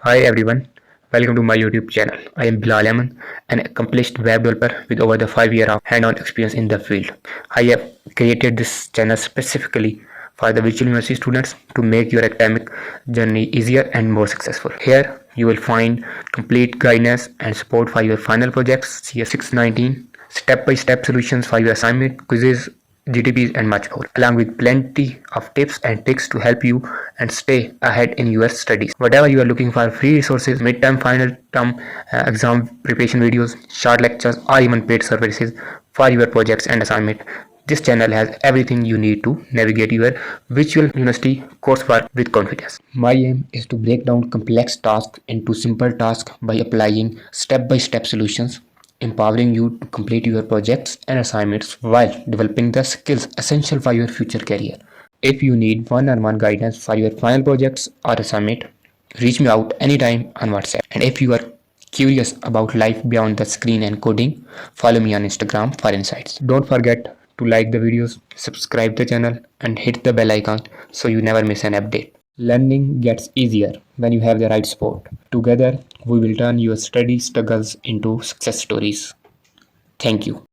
Hi everyone, welcome to my YouTube channel. I am Bilal Ahmed, an accomplished web developer with over the 5 year of hand-on experience in the field. I have created this channel specifically for the virtual university students to make your academic journey easier and more successful. Here you will find complete guidance and support for your final projects, CS619, step-by-step solutions for your assignment, quizzes, GDBs and much more, along with plenty of tips and tricks to help you and stay ahead in your studies. Whatever you are looking for, free resources, midterm, final term, exam preparation videos, short lectures, or even paid services for your projects and assignment. This channel has everything you need to navigate your virtual university coursework with confidence. My aim is to break down complex tasks into simple tasks by applying step-by-step solutions, empowering you to complete your projects and assignments while developing the skills essential for your future career. If you need one-on-one guidance for your final projects or assignment, reach me out anytime on WhatsApp. And if you are curious about life beyond the screen and coding, follow me on Instagram for insights. Don't forget to like the videos, subscribe the channel and hit the bell icon so you never miss an update. Learning gets easier when you have the right support. Together, we will turn your study struggles into success stories. Thank you.